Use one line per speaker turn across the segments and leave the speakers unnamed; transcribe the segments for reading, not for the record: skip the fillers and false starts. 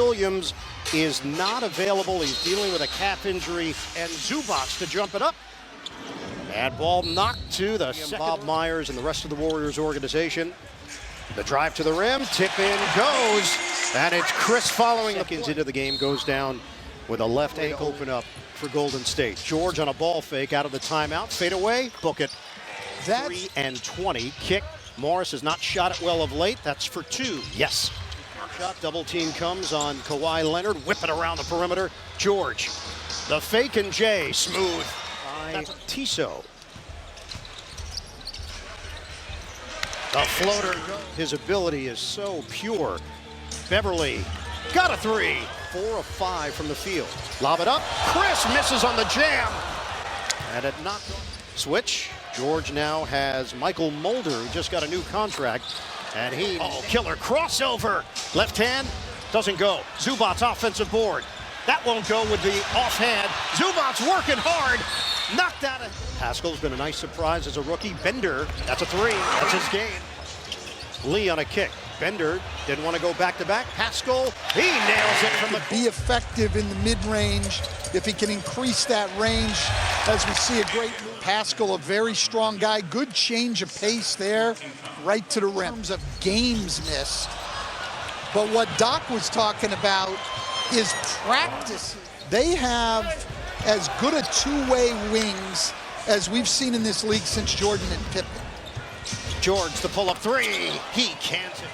Williams is not available. He's dealing with a calf injury, and Zubac to jump it up. Bad ball knocked to the second. Bob Myers and the rest of the Warriors organization. The drive to the rim, tip in goes, and it's Chris following. Seconds into the game, goes down with a left ankle. Open up for Golden State. George on a ball fake out of the timeout, fade away, book it. 3 and 20, kick. Morris has not shot it well of late. That's for 2. Yes. Shot, double team comes on Kawhi Leonard. Whip it around the perimeter. George. The fake and Jay. Smooth. That's Tissot. The floater. His ability is so pure. Beverly. Got a 3. 4 of 5 from the field. Lob it up. Chris misses on the jam. And it knocked. Switch. George now has Michael Mulder, who just got a new contract, and he, killer crossover. Left hand, doesn't go. Zubac offensive board. That won't go with the offhand. Zubac working hard, knocked out of. Pascal's been a nice surprise as a rookie. Bender, that's a 3, that's his gain. Lee on a kick. Bender didn't want to go back-to-back. Pascal, he nails it from the.
Be effective in the mid-range. If he can increase that range, as we see a great move. Pascal, a very strong guy. Good change of pace there, right to the rim. In terms of games missed. But what Doc was talking about is practice. They have as good a two-way wings as we've seen in this league since Jordan and Pippen.
George, the pull-up 3. He can't.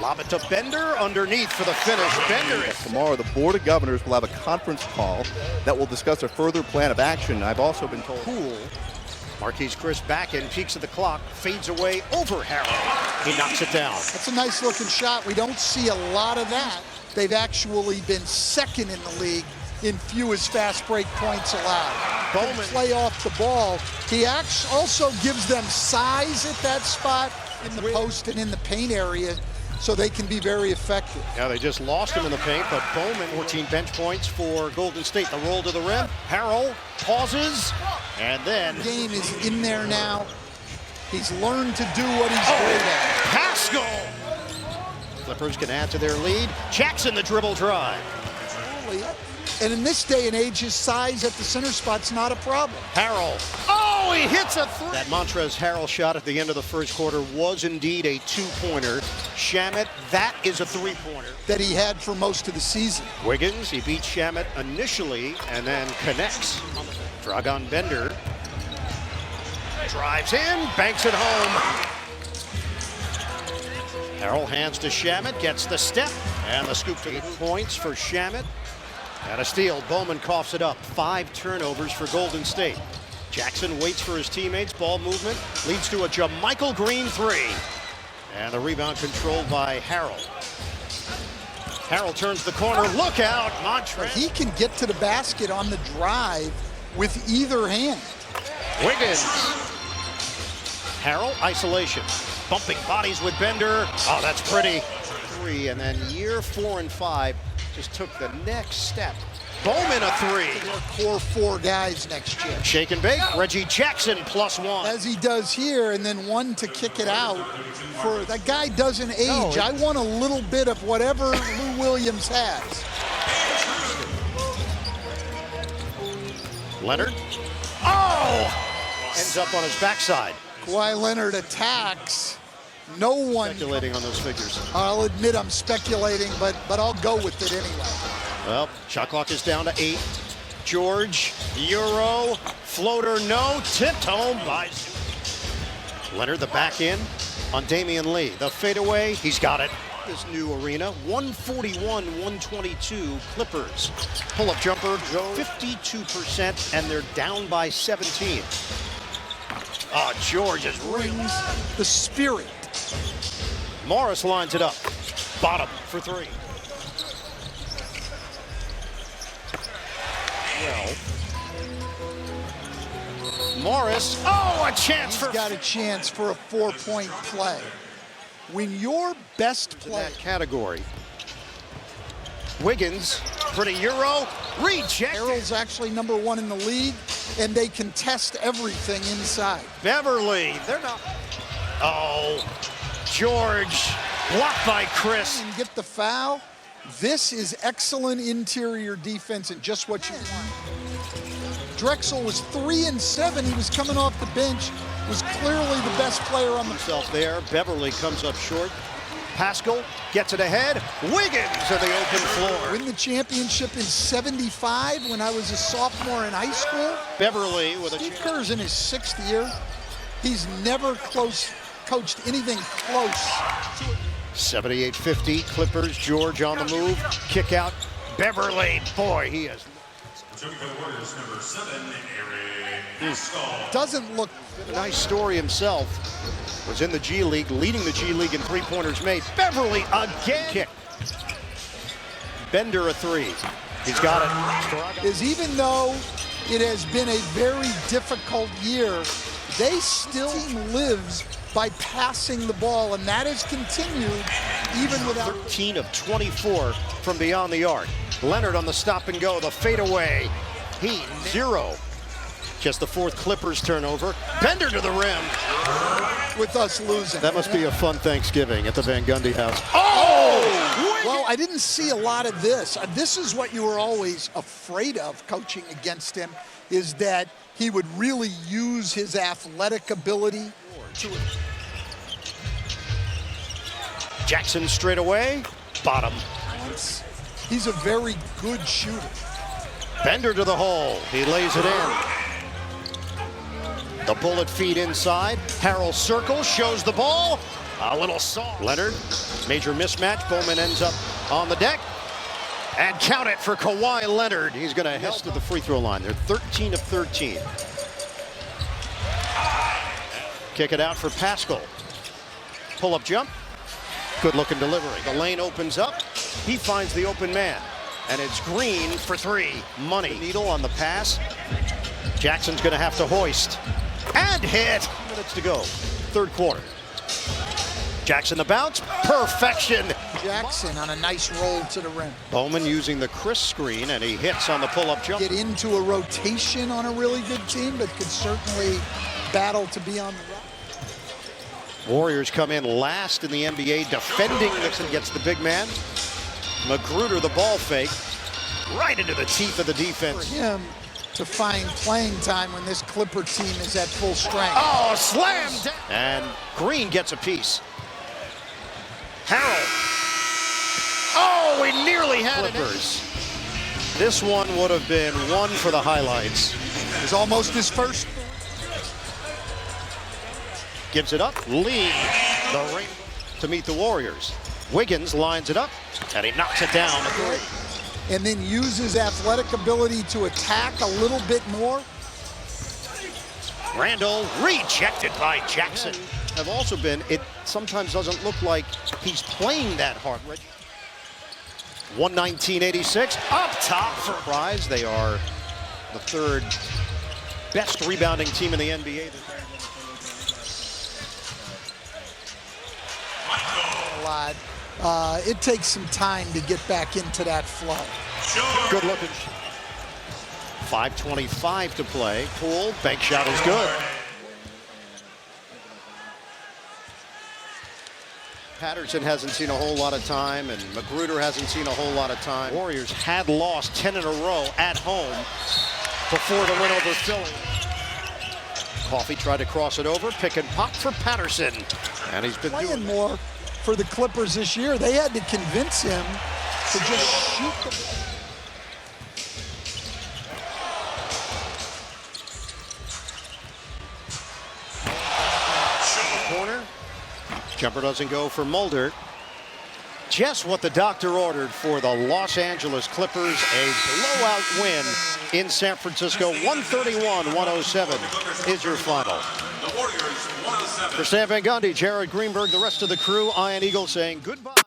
Lob it to Bender underneath for the finish. Bender.
Tomorrow, the Board of Governors will have a conference call that will discuss a further plan of action. I've also been told.
Cool. Marquise Chris back in, peeks at the clock, fades away over Harrell. He knocks it down.
That's a nice looking shot. We don't see a lot of that. They've actually been second in the league in fewest fast break points allowed.
Bowman
play off the ball. He also gives them size at that spot in the post and in the paint area, so they can be very effective.
Yeah, they just lost him in the paint, but Bowman, 14 bench points for Golden State. The roll to the rim. Harrell pauses, and then.
The game is in there now. He's learned to do what he's great at.
Pascal! Clippers can add to their lead. Jackson, the dribble drive.
And in this day and age, his size at the center spot's not a problem.
Harrell. Oh, he hits a 3. That Montrezl Harrell shot at the end of the first quarter was indeed a 2-pointer. Shamet, that is a 3-pointer.
That he had for most of the season.
Wiggins, he beats Shamet initially and then connects. Dragan Bender drives in, banks it home. Harrell hands to Shamet, gets the step, and the scoop to 8 points for Shamet. And a steal. Bowman coughs it up. 5 turnovers for Golden State. Jackson waits for his teammates. Ball movement leads to a JaMychal Green 3. And the rebound controlled by Harrell. Harrell turns the corner. Look out, Montrezl.
He can get to the basket on the drive with either hand.
Wiggins. Harrell, isolation. Bumping bodies with Bender. Oh, that's pretty. 3, and then year 4 and 5. Just took the next step. Bowman a 3.
Core 4 guys next year.
Shake and bake. Reggie Jackson +1.
As he does here, and then 1 to kick it out. For that guy doesn't age. No, I want a little bit of whatever Lou Williams has.
Leonard. Oh! Ends up on his backside.
Kawhi Leonard attacks. No one
speculating on those figures.
I'll admit I'm speculating, but I'll go with it anyway.
Well, shot clock is down to 8. George, Euro, floater, no, tipped home by Leonard. The back in on Damian Lee. The fadeaway, he's got it. This new arena, 141-122 Clippers. Pull-up jumper, 52%, and they're down by 17. Oh, George is
brings the spirit.
Morris lines it up. Bottom for 3. Well, Morris. Oh, a chance for.
He's got a chance for a 4-point play. When your best player.
In that category. Wiggins for the Euro. Rejected.
Harrell's actually #1 in the league, and they can test everything inside.
Beverly. They're not. Oh, George Blocked by Chris.
And get the foul. This is excellent interior defense and just what you want. Drexel was 3 and 7. He was coming off the bench, was clearly the best player on the
Himself there. Beverly comes up short. Pascal gets it ahead. Wiggins on the open floor.
Win the championship in 75 when I was a sophomore in high school.
Beverly with a
Steve Kerr's in his 6th year. He's never coached anything close to it.
78-50. Clippers. George on the move. Kick out. Beverly. Boy, he is.
Doesn't look
A nice story himself. Was in the G League, leading the G League in three-pointers made. Beverly again. Kick. Bender a three. He's got it.
is even though it has been a very difficult year, they still lives by passing the ball, and that has continued even without
13 of 24 from beyond the arc. Leonard on the stop and go, the fadeaway. He 0. Just the 4th Clippers turnover. Bender to the rim.
with us losing.
That must be a fun Thanksgiving at the Van Gundy house.
Well, I didn't see a lot of this. This is what you were always afraid of coaching against him, is that he would really use his athletic ability to...
Jackson straight away, bottom.
He's a very good shooter.
Bender to the hole, he lays it in. The bullet feed inside. Harrell circles, shows the ball. A little soft. Leonard, major mismatch. Bowman ends up on the deck. And count it for Kawhi Leonard. He's going to head to the free throw line. They're 13 of 13. Kick it out for Pascal. Pull-up jump. Good looking delivery. The lane opens up. He finds the open man. And it's Green for three. Money. Needle on the pass. Jackson's going to have to hoist. And hit. Minutes to go. Third quarter. Jackson the bounce. Perfection.
Jackson on a nice roll to the rim.
Bowman using the Chris screen, and he hits on the pull-up jump.
Get into a rotation on a really good team, but could certainly battle to be on the run.
Warriors come in last in the NBA defending. Nixon gets the big man. Magruder the ball fake. Right into the teeth of the defense.
For him to find playing time when this Clipper team is at full strength.
Oh, slammed! And Green gets a piece. Harrell. Oh, we nearly had Clippers. This one would have been one for the highlights.
It was almost his first.
Gives it up. Lee, the ring to meet the Warriors. Wiggins lines it up, and he knocks it down.
And then uses athletic ability to attack a little bit more.
Randall rejected by Jackson. Have also been, it sometimes doesn't look like he's playing that hard. 119-86, up top for prize. They are the third best rebounding team in the NBA.
A lot. It takes some time to get back into that flow.
Good looking. 5:25 to play. Poole, bank shot is good. Patterson hasn't seen a whole lot of time, and Magruder hasn't seen a whole lot of time. Warriors had lost 10 in a row at home before the win over Philly. Coffey tried to cross it over, pick and pop for Patterson, and he's been
Playing more for the Clippers this year. They had to convince him to just shoot the ball.
Corner. Jumper doesn't go for Mulder. Just what the doctor ordered for the Los Angeles Clippers. A blowout win in San Francisco. 131-107 is your final. For Stan Van Gundy, Jared Greenberg, the rest of the crew, Ian Eagle saying goodbye.